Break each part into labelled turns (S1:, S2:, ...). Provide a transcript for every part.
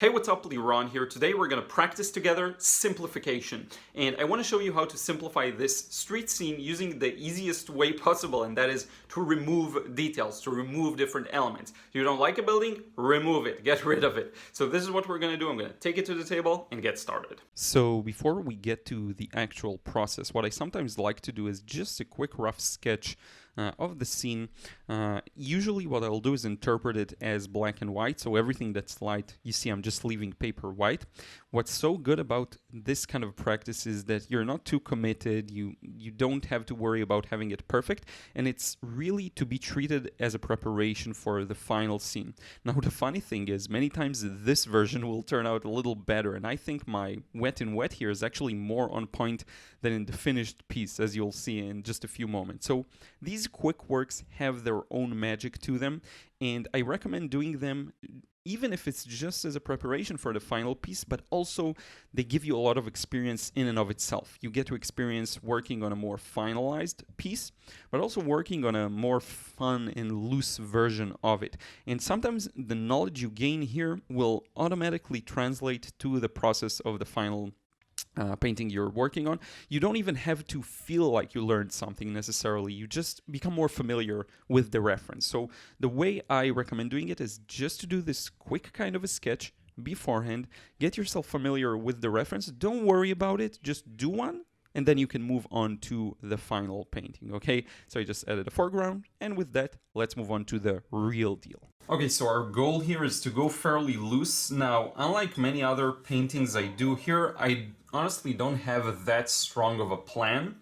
S1: Hey, what's up? Liron here. Today we're going to practice together simplification. And I want to show you how to simplify this street scene using the easiest way possible, and that is to remove details, to remove different elements. You don't like a building? Remove it. Get rid of it. So this is what we're going to do. I'm going to take it to the table and get started. So before we get to the actual process, what I sometimes like to do is just a quick rough sketch of the scene. Usually what I'll do is interpret it as black and white, so everything that's light, you see I'm just leaving paper white. What's so good about this kind of practice is that you're not too committed, you don't have to worry about having it perfect, and it's really to be treated as a preparation for the final scene. Now the funny thing is, many times this version will turn out a little better, and I think my wet in wet here is actually more on point than in the finished piece, as you'll see in just a few moments. So these quick works have their own magic to them, and I recommend doing them even if it's just as a preparation for the final piece, but also they give you a lot of experience in and of itself. You get to experience working on a more finalized piece, but also working on a more fun and loose version of it. And sometimes the knowledge you gain here will automatically translate to the process of the final painting you're working on. You don't even have to feel like you learned something necessarily. You just become more familiar with the reference. So the way I recommend doing it is just to do this quick kind of a sketch beforehand. Get yourself familiar with the reference. Don't worry about it. Just do one, and then you can move on to the final painting, okay? So I just added a foreground, and with that, let's move on to the real deal. Okay, so our goal here is to go fairly loose. Now, unlike many other paintings I do here, I honestly don't have that strong of a plan.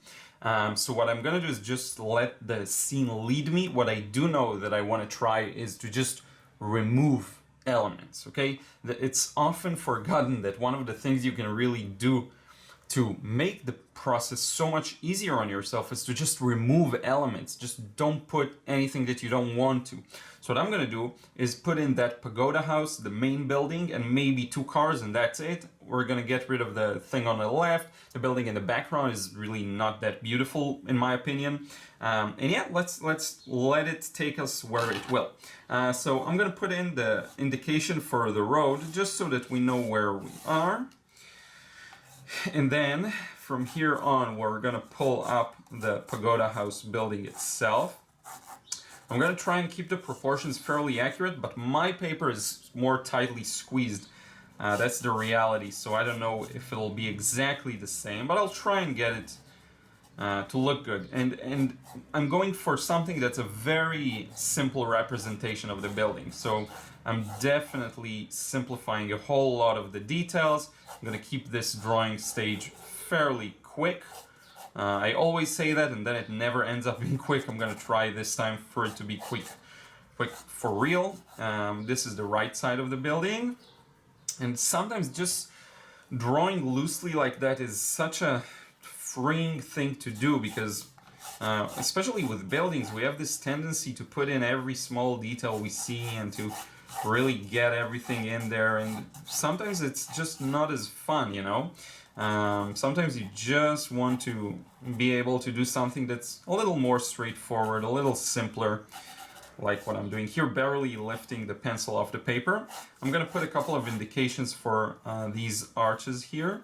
S1: So what I'm gonna do is just let the scene lead me. What I do know that I want to try is to just remove elements, okay? It's often forgotten that one of the things you can really do to make the process so much easier on yourself is to just remove elements. Just don't put anything that you don't want to. So what I'm gonna do is put in that pagoda house, the main building, and maybe two cars, and that's it. We're gonna get rid of the thing on the left. The building in the background is really not that beautiful, in my opinion. And yeah, let's let it take us where it will. So I'm gonna put in the indication for the road, just so that we know where we are. And then from here on, we're gonna pull up the pagoda house building itself. I'm gonna try and keep the proportions fairly accurate, but my paper is more tightly squeezed. That's the reality, so I don't know if it'll be exactly the same, but I'll try and get it to look good. And I'm going for something that's a very simple representation of the building. So I'm definitely simplifying a whole lot of the details. I'm going to keep this drawing stage fairly quick. I always say that, and then it never ends up being quick. I'm going to try this time for it to be quick for real. This is the right side of the building. And sometimes just drawing loosely like that is such a freeing thing to do, because especially with buildings, we have this tendency to put in every small detail we see and to really get everything in there, and sometimes it's just not as fun, you know. Sometimes you just want to be able to do something that's a little more straightforward, a little simpler, like what I'm doing here, barely lifting the pencil off the paper. I'm gonna put a couple of indications for these arches here,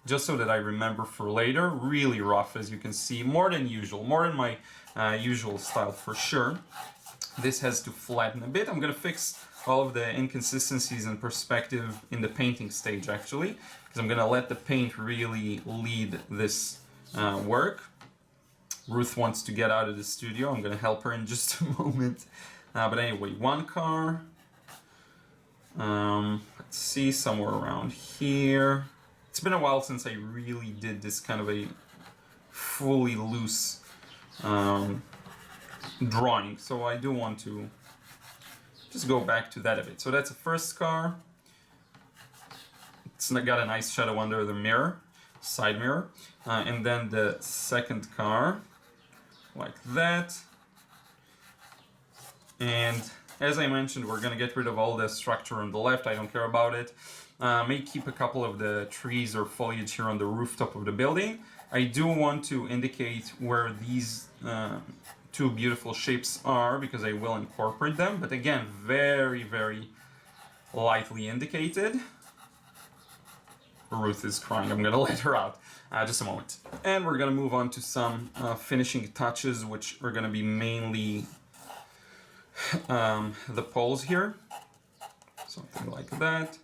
S1: just so that I remember for later. Really rough, as you can see, more than usual, more in my usual style for sure. This has to flatten a bit. I'm gonna fix all of the inconsistencies and perspective in the painting stage, actually, because I'm gonna let the paint really lead this work. Ruth wants to get out of the studio. I'm gonna help her in just a moment. But anyway, one car. Let's see, somewhere around here. It's been a while since I really did this kind of a fully loose drawing, so I do want to just go back to that a bit. So that's the first car. It's got a nice shadow under the mirror, side mirror. And then the second car, like that. And as I mentioned, we're gonna get rid of all the structure on the left. I don't care about it. May keep a couple of the trees or foliage here on the rooftop of the building. I do want to indicate where these two beautiful shapes are, because I will incorporate them. But again, very, very lightly indicated. Ruth is crying, I'm gonna let her out. Just a moment. And we're gonna move on to some finishing touches, which are gonna be mainly the poles here. Something like that.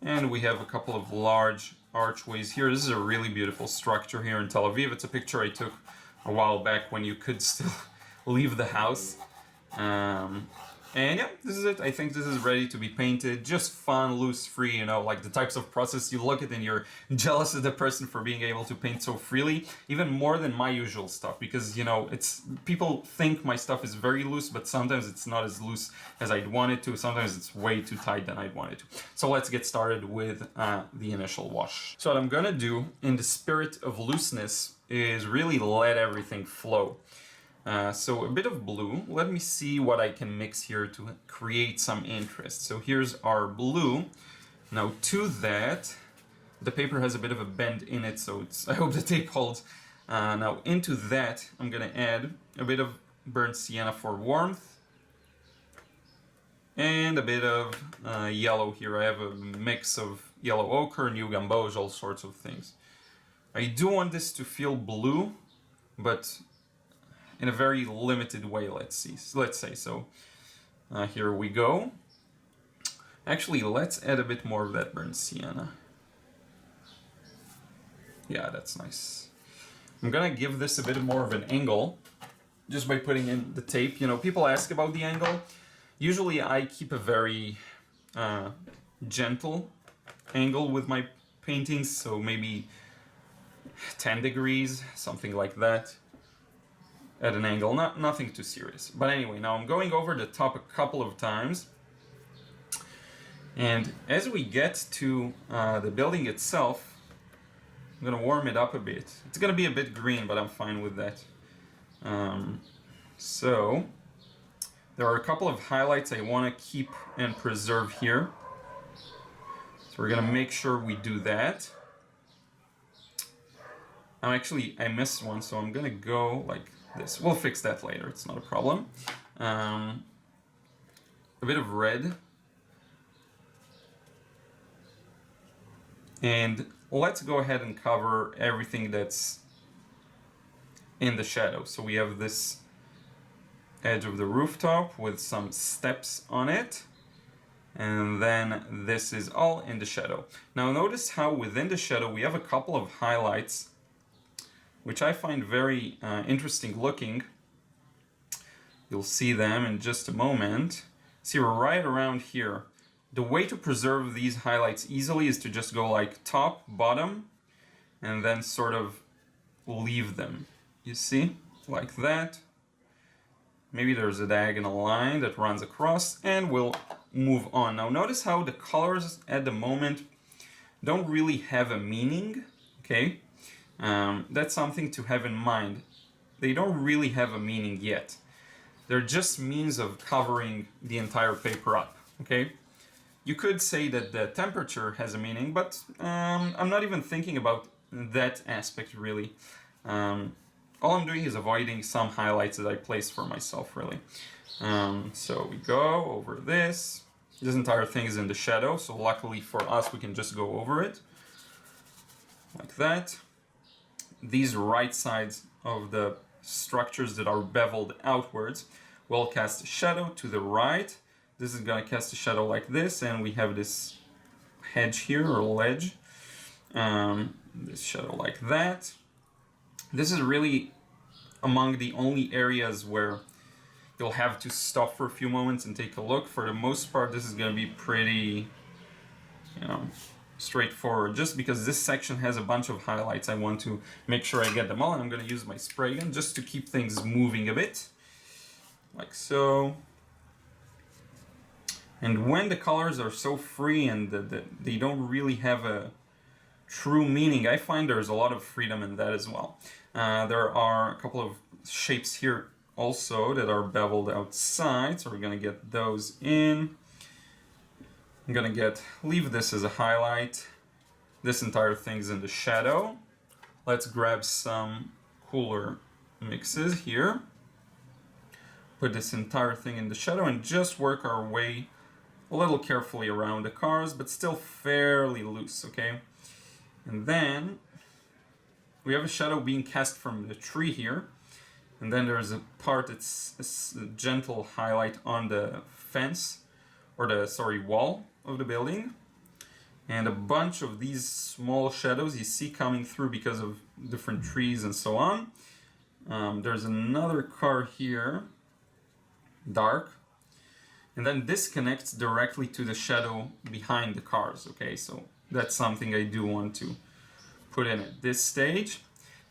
S1: And we have a couple of large archways here. This is a really beautiful structure here in Tel Aviv. It's a picture I took a while back when you could still leave the house. And yeah, this is it. I think this is ready to be painted. Just fun, loose, free, you know, like the types of process you look at and you're jealous of the person for being able to paint so freely, even more than my usual stuff, because, you know, it's people think my stuff is very loose, but sometimes it's not as loose as I'd want it to. Sometimes it's way too tight than I'd want it to. So let's get started with the initial wash. So what I'm gonna do in the spirit of looseness is really let everything flow. So a bit of blue. Let me see what I can mix here to create some interest. So here's our blue. Now to that, the paper has a bit of a bend in it, so I hope the tape holds. Now into that, I'm gonna add a bit of burnt sienna for warmth, and a bit of yellow here. I have a mix of yellow ochre, new gamboge, all sorts of things. I do want this to feel blue, but in a very limited way, let's say. So here we go. Actually, let's add a bit more of that burnt sienna. Yeah, that's nice. I'm gonna give this a bit more of an angle just by putting in the tape. You know, people ask about the angle. Usually I keep a very gentle angle with my paintings, so maybe 10 degrees, something like that. At an angle, nothing too serious. But anyway, now I'm going over the top a couple of times. And as we get to the building itself, I'm gonna warm it up a bit. It's gonna be a bit green, but I'm fine with that. So there are a couple of highlights I wanna keep and preserve here. So we're gonna make sure we do that. I missed one, so I'm gonna go like this. We'll fix that later, it's not a problem. A bit of red. And let's go ahead and cover everything that's in the shadow. So we have this edge of the rooftop with some steps on it. And then this is all in the shadow. Now notice how within the shadow we have a couple of highlights which I find very interesting looking. You'll see them in just a moment. See, we're right around here. The way to preserve these highlights easily is to just go like top, bottom, and then sort of leave them. You see, like that. Maybe there's a diagonal line that runs across, and we'll move on. Now notice how the colors at the moment don't really have a meaning, okay? That's something to have in mind. They don't really have a meaning yet. They're just means of covering the entire paper up, okay? You could say that the temperature has a meaning, but I'm not even thinking about that aspect really. All I'm doing is avoiding some highlights that I placed for myself really. So we go over this. This entire thing is in the shadow, so luckily for us we can just go over it. Like that. These right sides of the structures that are beveled outwards will cast a shadow to the right. This is going to cast a shadow like this, and we have this hedge here, or ledge. This shadow like that. This is really among the only areas where you'll have to stop for a few moments and take a look. For the most part, this is going to be pretty, you know, straightforward. Just because this section has a bunch of highlights, I want to make sure I get them all, and I'm going to use my spray gun just to keep things moving a bit, like so. And when the colors are so free and they don't really have a true meaning, I find there's a lot of freedom in that as well. There are a couple of shapes here also that are beveled outside, so we're going to get those in. I'm going to leave this as a highlight. This entire thing's in the shadow. Let's grab some cooler mixes here. Put this entire thing in the shadow and just work our way a little carefully around the cars, but still fairly loose, okay? And then we have a shadow being cast from the tree here. And then there's a part that's a gentle highlight on the fence, or the, sorry, wall of the building. And a bunch of these small shadows you see coming through because of different trees and so on. There's another car here, dark. And then this connects directly to the shadow behind the cars, okay? So that's something I do want to put in at this stage.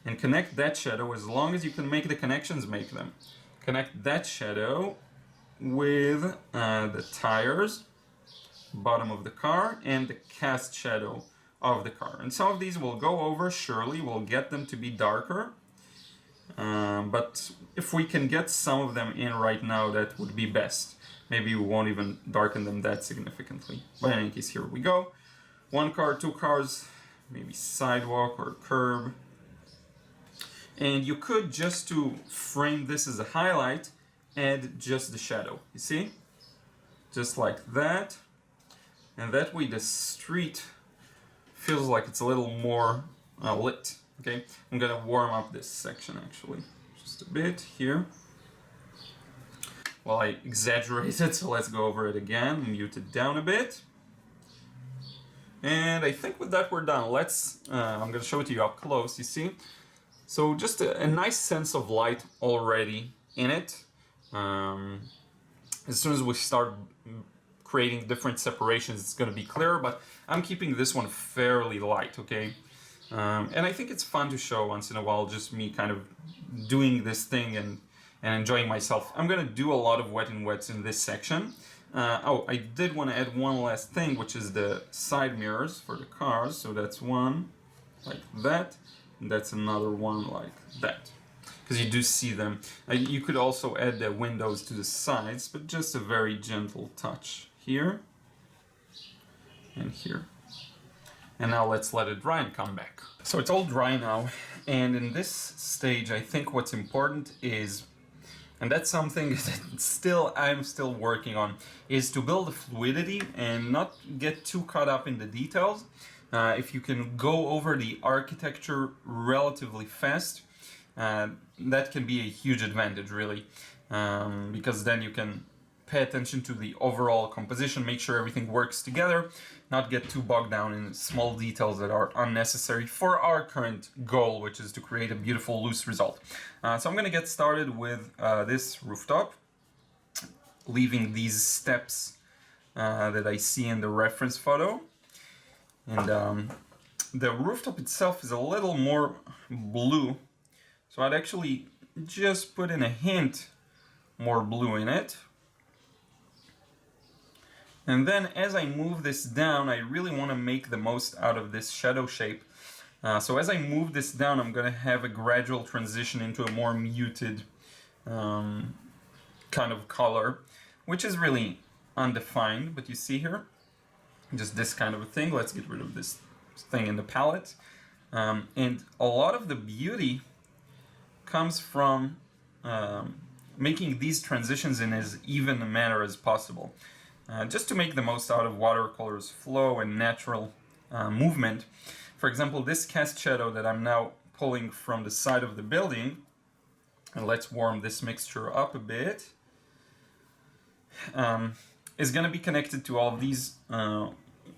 S1: And connect that shadow, as long as you can make the connections, make them. Connect that shadow with the tires, bottom of the car, and the cast shadow of the car. And some of these will go over, surely, we'll get them to be darker. But if we can get some of them in right now, that would be best. Maybe we won't even darken them that significantly. But in any case, here we go. One car, two cars, maybe sidewalk or curb. And you could, just to frame this as a highlight, add just the shadow, you see? Just like that. And that way the street feels like it's a little more lit, okay? I'm gonna warm up this section actually, just a bit here. Well, I exaggerated, so let's go over it again, mute it down a bit. And I think with that we're done. I'm gonna show it to you up close, you see? So just a nice sense of light already in it. As soon as we start creating different separations, it's gonna be clearer, but I'm keeping this one fairly light, okay? And I think it's fun to show once in a while, just me kind of doing this thing and enjoying myself. I'm gonna do a lot of wet and wets in this section. Oh, I did want to add one last thing, which is the side mirrors for the cars. So that's one like that, and that's another one like that. Because you do see them. You could also add the windows to the sides, but just a very gentle touch here and here. And now let's let it dry and come back. So it's all dry now, and in this stage I think what's important is, and that's something that I'm still working on, is to build a fluidity and not get too caught up in the details. If you can go over the architecture relatively fast, that can be a huge advantage, really, because then you can pay attention to the overall composition, make sure everything works together, not get too bogged down in small details that are unnecessary for our current goal, which is to create a beautiful loose result. So I'm going to get started with this rooftop, leaving these steps that I see in the reference photo. And the rooftop itself is a little more blue, so I'd actually just put in a hint more blue in it. And then as I move this down, I really want to make the most out of this shadow shape. So as I move this down, I'm going to have a gradual transition into a more muted kind of color, which is really undefined, but you see here, just this kind of a thing. Let's get rid of this thing in the palette. And a lot of the beauty comes from making these transitions in as even a manner as possible. Just to make the most out of watercolor's flow and natural movement. For example, this cast shadow that I'm now pulling from the side of the building, and let's warm this mixture up a bit, is going to be connected to all these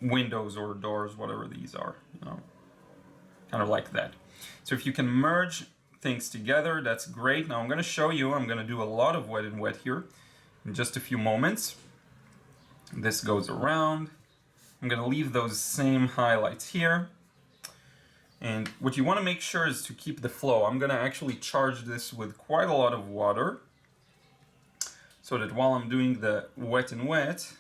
S1: windows or doors, whatever these are, kind of like that. So if you can merge things together, that's great. Now I'm going to show you, I'm going to do a lot of wet and wet here in just a few moments. This goes around. I'm going to leave those same highlights here. And what you want to make sure is to keep the flow. I'm going to actually charge this with quite a lot of water, so that while I'm doing the wet and wet,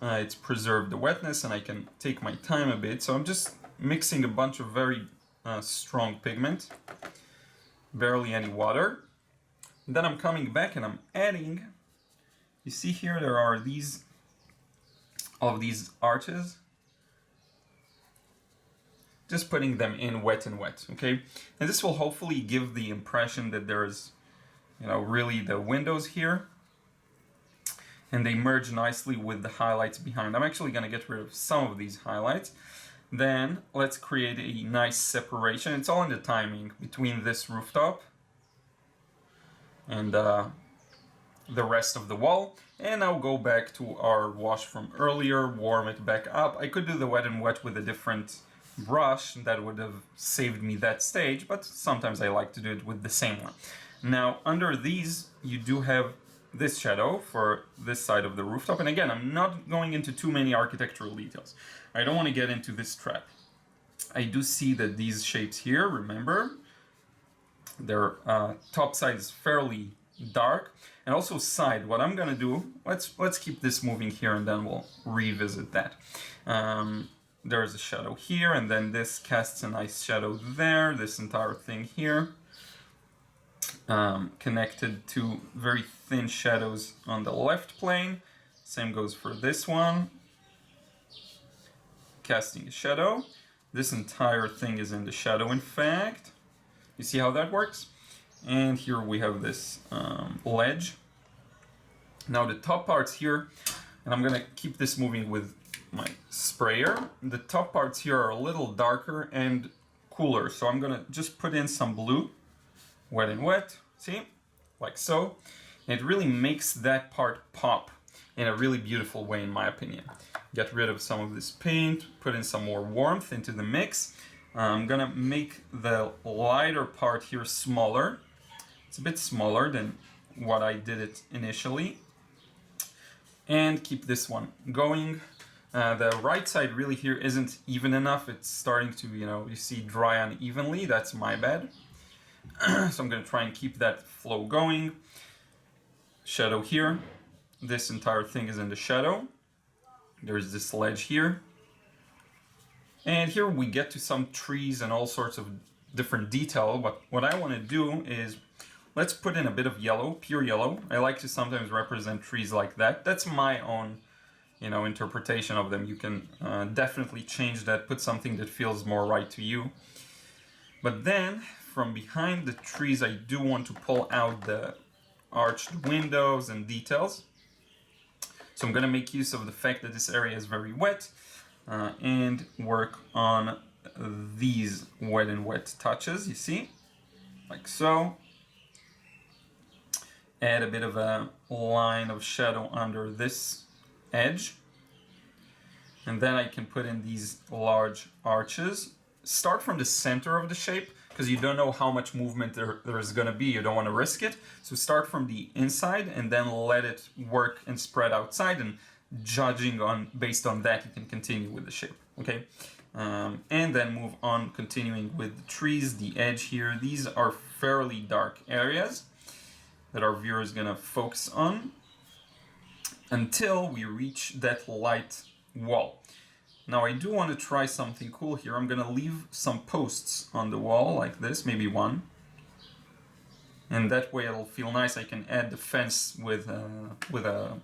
S1: it's preserved the wetness and I can take my time a bit. So I'm just mixing a bunch of very strong pigment, barely any water. And then I'm coming back and I'm adding, you see here there are all of these arches. Just putting them in wet and wet, okay? And this will hopefully give the impression that there's, really the windows here. and they merge nicely with the highlights behind. I'm actually going to get rid of some of these highlights. Then let's create a nice separation. It's all in the timing between this rooftop and the rest of the wall. And I'll go back to our wash from earlier, warm it back up. I could do the wet and wet with a different brush. That would have saved me that stage, but sometimes I like to do it with the same one. Now, under these, you do have this shadow for this side of the rooftop. And again, I'm not going into too many architectural details. I don't want to get into this trap. I do see that these shapes here, remember, their top side is fairly dark. And also side, what I'm gonna do, let's keep this moving here and then we'll revisit that. There's a shadow here, and then this casts a nice shadow there, this entire thing here. Connected to very thin shadows on the left plane. Same goes for this one. Casting a shadow. This entire thing is in the shadow, in fact. You see how that works? And here we have this ledge. Now the top parts here, and I'm gonna keep this moving with my sprayer. The top parts here are a little darker and cooler, so I'm gonna just put in some blue, wet and wet, see? Like so. And it really makes that part pop in a really beautiful way, in my opinion. Get rid of some of this paint, put in some more warmth into the mix. I'm gonna make the lighter part here smaller. It's a bit smaller than what I did it initially. And keep this one going. The right side really here isn't even enough. It's starting to, you see dry unevenly. That's my bad. So I'm gonna try and keep that flow going. Shadow here. This entire thing is in the shadow. There's this ledge here. And here we get to some trees and all sorts of different detail. But what I want to do is, let's put in a bit of yellow, pure yellow. I like to sometimes represent trees like that. That's my own, interpretation of them. You can definitely change that, put something that feels more right to you. But then, from behind the trees, I do want to pull out the arched windows and details. So I'm going to make use of the fact that this area is very wet and work on these wet and wet touches, you see, like so. Add a bit of a line of shadow under this edge. And then I can put in these large arches. Start from the center of the shape, because you don't know how much movement there's going to be. You don't want to risk it. So start from the inside and then let it work and spread outside, and based on that, you can continue with the shape. Okay, and then move on, continuing with the trees, the edge here. These are fairly dark areas that our viewer is going to focus on until we reach that light wall. Now I do want to try something cool here. I'm going to leave some posts on the wall like this, maybe one. And that way it'll feel nice. I can add the fence with a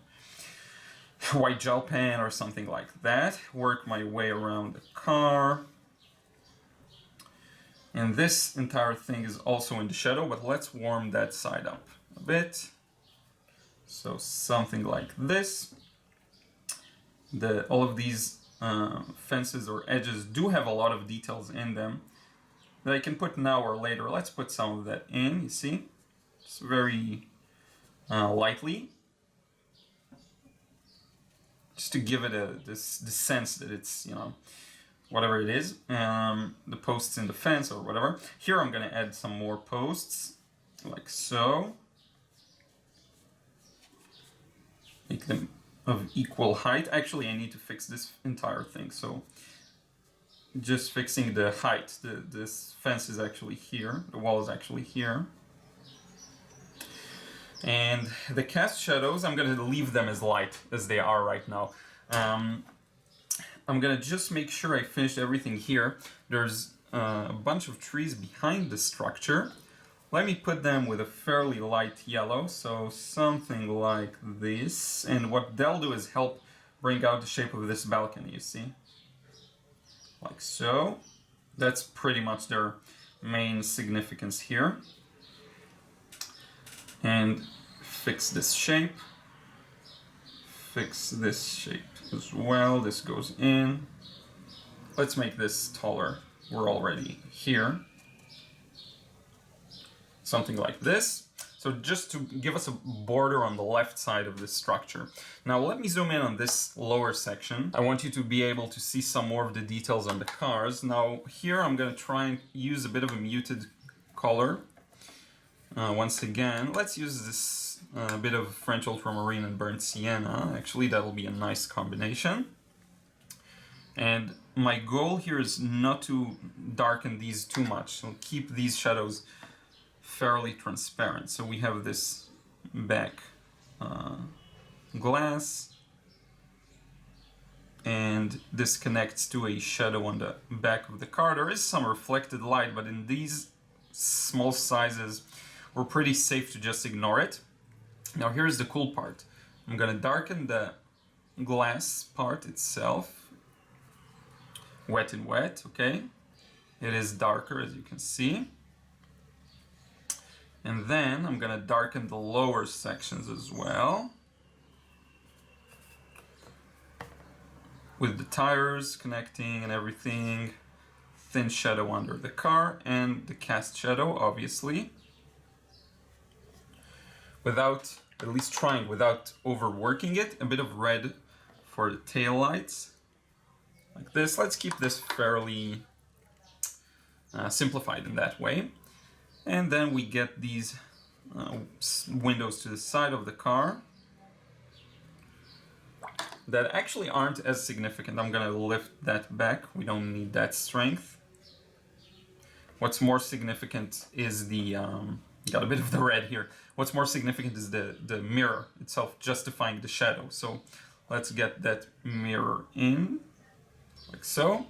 S1: white gel pen or something like that. Work my way around the car. And this entire thing is also in the shadow, but let's warm that side up a bit. So something like this. All of these fences or edges do have a lot of details in them that I can put now or later. Let's put some of that in, you see? It's very lightly. Just to give it this sense that it's, whatever it is. The posts in the fence or whatever. Here I'm going to add some more posts, like so. Make them of equal height. Actually, I need to fix this entire thing. So just fixing the height. This fence is actually here. The wall is actually here. And the cast shadows, I'm going to leave them as light as they are right now. I'm going to just make sure I finished everything here. There's a bunch of trees behind the structure. Let me put them with a fairly light yellow, so something like this. And what they'll do is help bring out the shape of this balcony, you see? Like so. That's pretty much their main significance here. And fix this shape. fix this shape as well. This goes in. Let's make this taller. We're already here. Something like this. So just to give us a border on the left side of this structure. Now let me zoom in on this lower section. I want you to be able to see some more of the details on the cars. Now here I'm going to try and use a bit of a muted color. Once again, let's use this bit of French ultramarine and burnt sienna. Actually, that'll be a nice combination. And my goal here is not to darken these too much. So keep these shadows fairly transparent. So we have this back glass, and this connects to a shadow on the back of the car. There is some reflected light, but in these small sizes, we're pretty safe to just ignore it. Now here's the cool part. I'm gonna darken the glass part itself. Wet and wet, okay? It is darker, as you can see. And then I'm gonna darken the lower sections as well. With the tires connecting and everything. Thin shadow under the car and the cast shadow, obviously. Without, at least trying, without overworking it. A bit of red for the tail lights. Like this. Let's keep this fairly simplified in that way. And then we get these windows to the side of the car that actually aren't as significant. I'm gonna lift that back. We don't need that strength. What's more significant is the, got a bit of the red here. What's more significant is the mirror itself justifying the shadow. So let's get that mirror in, like so.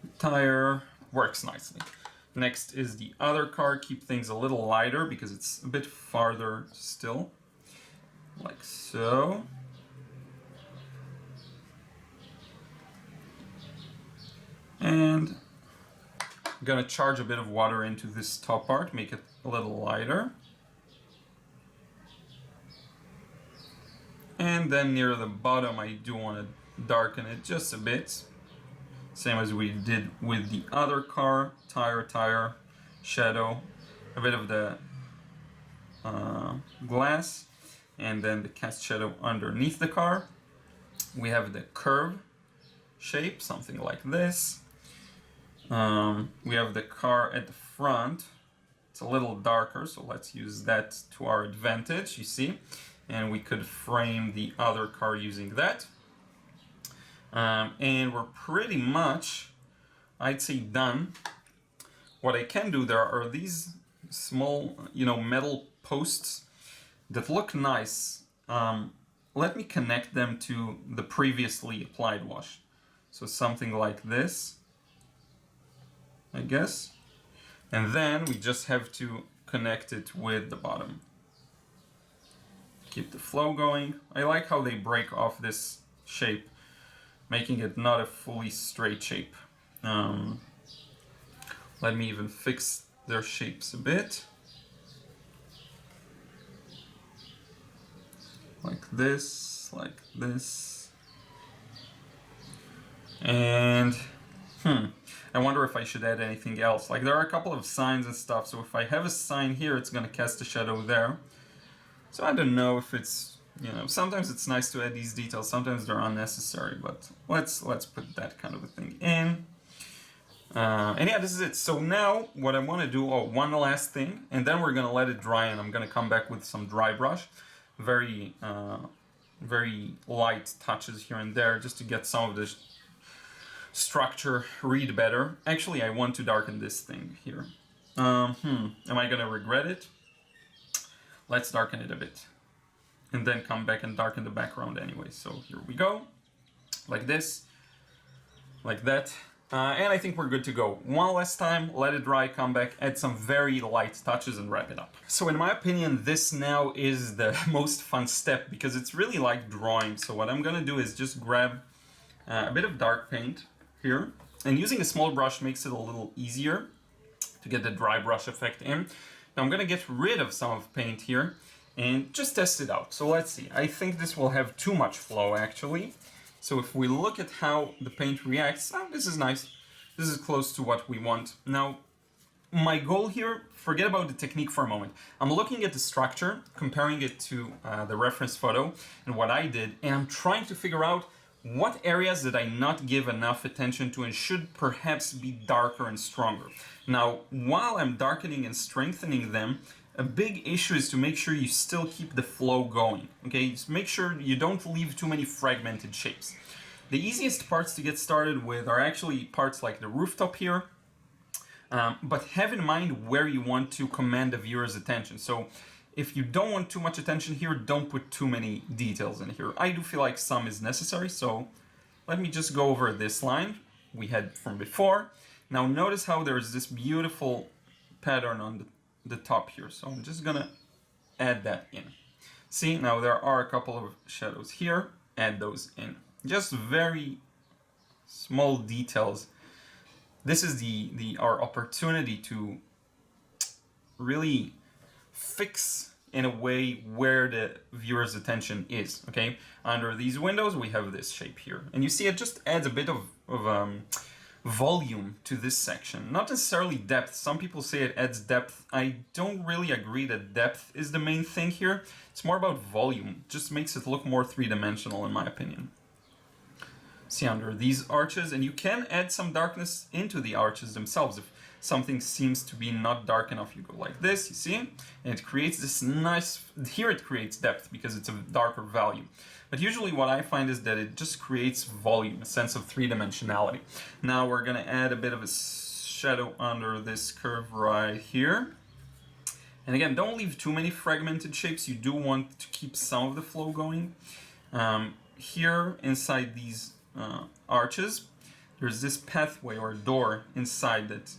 S1: The tire works nicely. Next is the other car. Keep things a little lighter because it's a bit farther still. Like so. And I'm gonna charge a bit of water into this top part, make it a little lighter. And then near the bottom, I do want to darken it just a bit. Same as we did with the other car, tire, shadow, a bit of the glass, and then the cast shadow underneath the car. We have the curve shape, something like this. We have the car at the front. It's a little darker, so let's use that to our advantage, you see. And we could frame the other car using that. And we're pretty much, I'd say, done. What I can do, there are these small, metal posts that look nice. Let me connect them to the previously applied wash. So something like this, I guess. And then we just have to connect it with the bottom. Keep the flow going. I like how they break off this shape, making it not a fully straight shape. Let me even fix their shapes a bit. Like this, like this. And, I wonder if I should add anything else. Like, there are a couple of signs and stuff, so if I have a sign here, it's gonna cast a shadow there. So I don't know if it's, sometimes it's nice to add these details, sometimes they're unnecessary, but let's put that kind of a thing in. And yeah, this is it. So now what I want to do, one last thing, and then we're gonna let it dry, and I'm gonna come back with some dry brush, very light touches here and there, just to get some of the structure read better. Actually, I want to darken this thing here. Am I gonna regret it? Let's darken it a bit, and then come back and darken the background anyway. So here we go, like this, like that. And I think we're good to go. One last time, let it dry, come back, add some very light touches and wrap it up. So in my opinion, this now is the most fun step because it's really like drawing. So what I'm gonna do is just grab a bit of dark paint here, and using a small brush makes it a little easier to get the dry brush effect in. Now I'm gonna get rid of some of paint here and just test it out. So let's see. I think this will have too much flow actually. So if we look at how the paint reacts, this is nice. This is close to what we want. Now, my goal here, forget about the technique for a moment. I'm looking at the structure, comparing it to the reference photo and what I did, and I'm trying to figure out what areas did I not give enough attention to and should perhaps be darker and stronger. Now, while I'm darkening and strengthening them, a big issue is to make sure you still keep the flow going, okay? Just make sure you don't leave too many fragmented shapes. The easiest parts to get started with are actually parts like the rooftop here, but have in mind where you want to command the viewer's attention. So if you don't want too much attention here, don't put too many details in here. I do feel like some is necessary, so let me just go over this line we had from before. Now notice how there's this beautiful pattern on the top here. So I'm just gonna add that in. See, now there are a couple of shadows here, add those in. Just very small details. This is our opportunity to really fix in a way where the viewer's attention is, okay? Under these windows, we have this shape here. And you see it just adds a bit of volume to this section. Not necessarily depth. Some people say it adds depth. I don't really agree that depth is the main thing here. It's more about volume. It just makes it look more three-dimensional in my opinion. See under these arches, and you can add some darkness into the arches themselves. If something seems to be not dark enough, you go like this, you see? And it creates this nice, here it creates depth because it's a darker value. But usually what I find is that it just creates volume, a sense of three-dimensionality. Now we're gonna add a bit of a shadow under this curve right here. And again, don't leave too many fragmented shapes. You do want to keep some of the flow going. Here inside these arches, there's this pathway or door inside that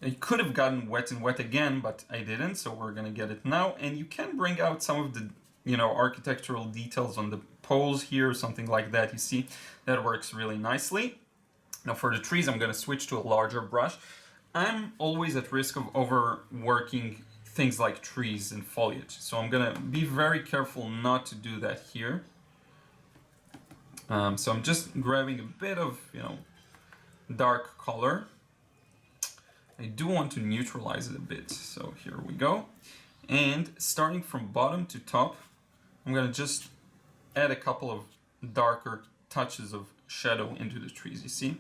S1: I could have gotten wet and wet again, but I didn't, so we're gonna get it now. And you can bring out some of the architectural details on the poles here, something like that. You see, that works really nicely. Now for the trees, I'm gonna switch to a larger brush. I'm always at risk of overworking things like trees and foliage, so I'm gonna be very careful not to do that here. So I'm just grabbing a bit of, dark color. I do want to neutralize it a bit, so here we go. And starting from bottom to top, I'm gonna just add a couple of darker touches of shadow into the trees, you see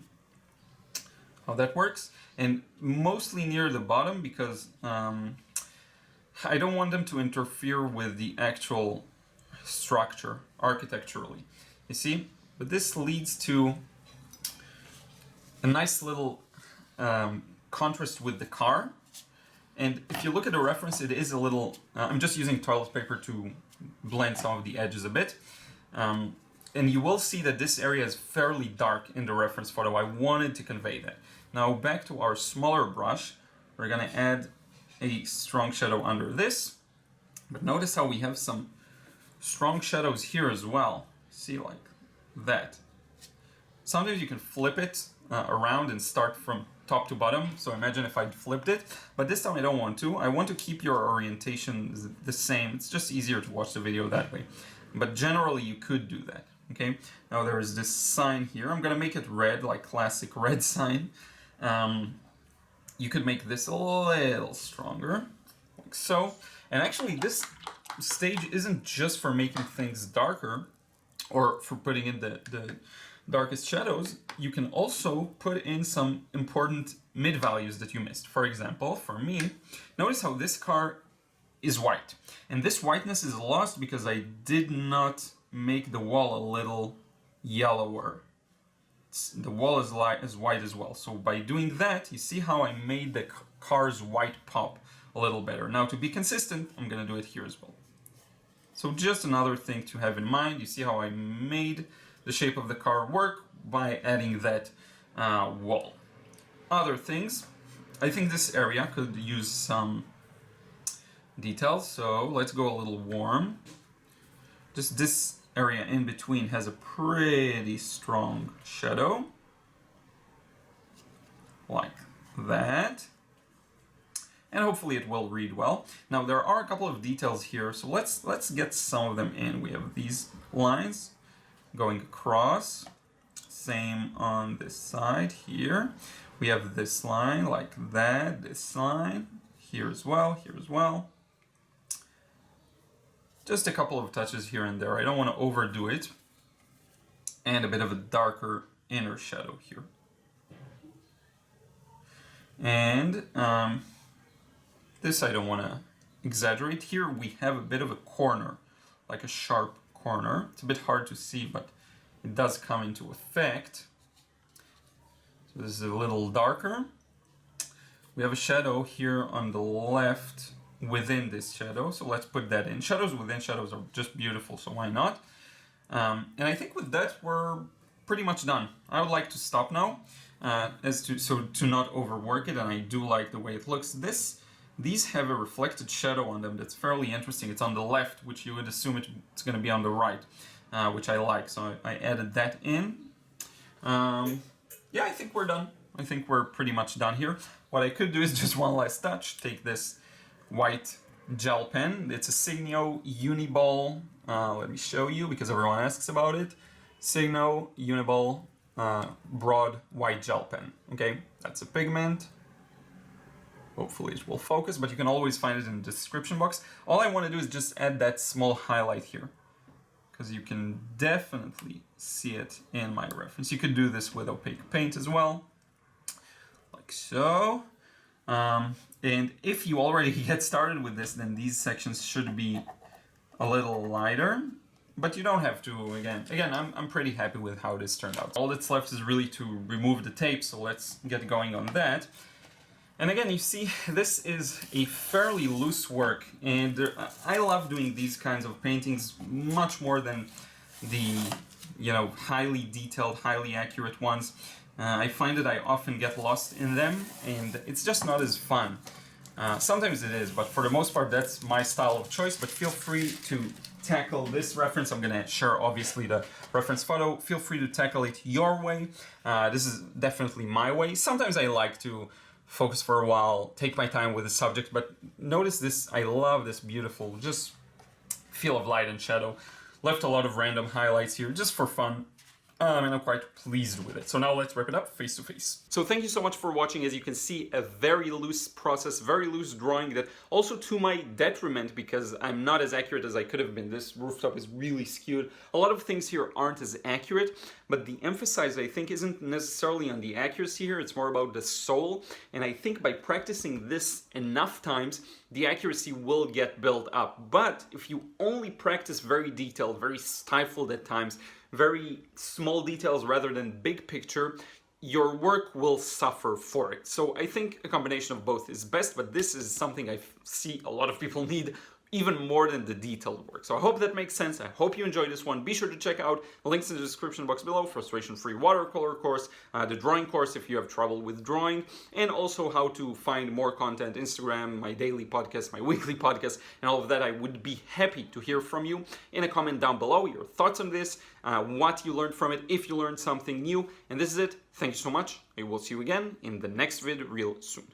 S1: how that works? And mostly near the bottom because I don't want them to interfere with the actual structure architecturally, you see? But this leads to a nice little contrast with the car. And if you look at the reference, it is a little, I'm just using toilet paper to blend some of the edges a bit. And you will see that this area is fairly dark in the reference photo. I wanted to convey that. Now back to our smaller brush, we're gonna add a strong shadow under this. But notice how we have some strong shadows here as well. See, like that. Sometimes you can flip it around and start from top to bottom. So imagine if I flipped it, but this time I don't want to. I want to keep your orientation the same. It's just easier to watch the video that way. But generally you could do that, okay? Now there is this sign here. I'm gonna make it red, like classic red sign. You could make this a little stronger, like so. And actually this stage isn't just for making things darker or for putting in the darkest shadows. You can also put in some important mid values that you missed. For example, for me, notice how this car is white. And this whiteness is lost because I did not make the wall a little yellower. The wall is white as well. So by doing that, you see how I made the car's white pop a little better. Now to be consistent, I'm gonna do it here as well. So just another thing to have in mind. You see how I made the shape of the car work by adding that wall. Other things, I think this area could use some details, so let's go a little warm. Just this area in between has a pretty strong shadow, like that. and hopefully it will read well. Now there are a couple of details here, so let's get some of them in. We have these lines going across, same on this side here. We have this line like that, this line here as well, here as well. Just a couple of touches here and there. I don't want to overdo it. And a bit of a darker inner shadow here. And this I don't want to exaggerate. Here we have a bit of a corner, like a sharp corner. It's a bit hard to see, but it does come into effect. So this is a little darker. We have a shadow here on the left within this shadow, so let's put that in. Shadows within shadows are just beautiful, so why not? And I think with that we're pretty much done. I would like to stop now, to not overwork it, and I do like the way it looks. These have a reflected shadow on them that's fairly interesting. It's on the left, which you would assume it's going to be on the right, which I like, so I added that in. Yeah, I think we're done. I think we're pretty much done here. What I could do is just one last touch. Take this white gel pen. It's a Signo Uniball. Let me show you because everyone asks about it. Signo Uniball broad white gel pen. Okay, that's a pigment. Hopefully it will focus, but you can always find it in the description box. All I want to do is just add that small highlight here, because you can definitely see it in my reference. You could do this with opaque paint as well, like so. And if you already get started with this, then these sections should be a little lighter, but you don't have to. Again, I'm pretty happy with how this turned out. All that's left is really to remove the tape, so let's get going on that. And again, you see, this is a fairly loose work, and I love doing these kinds of paintings much more than the, highly detailed, highly accurate ones. I find that I often get lost in them, and it's just not as fun. Sometimes it is, but for the most part, that's my style of choice. But feel free to tackle this reference. I'm going to share, obviously, the reference photo. Feel free to tackle it your way. This is definitely my way. Sometimes I like to focus for a while, take my time with the subject, but notice this, I love this beautiful, just feel of light and shadow. Left a lot of random highlights here, just for fun. And I'm quite pleased with it. So now let's wrap it up face to face. So thank you so much for watching. As you can see, a very loose process, very loose drawing, that also to my detriment, because I'm not as accurate as I could have been. This rooftop is really skewed. A lot of things here aren't as accurate, but the emphasis, I think, isn't necessarily on the accuracy here. It's more about the soul. And I think by practicing this enough times, the accuracy will get built up. But if you only practice very detailed, very stifled at times, very small details rather than big picture, your work will suffer for it. So I think a combination of both is best, but this is something I see a lot of people need even more than the detailed work. So I hope that makes sense. I hope you enjoyed this one. Be sure to check out links in the description box below, frustration-free watercolor course, the drawing course if you have trouble with drawing, and also how to find more content, Instagram, my daily podcast, my weekly podcast, and all of that. I would be happy to hear from you in a comment down below, your thoughts on this, what you learned from it, if you learned something new. And this is it. Thank you so much. I will see you again in the next video real soon.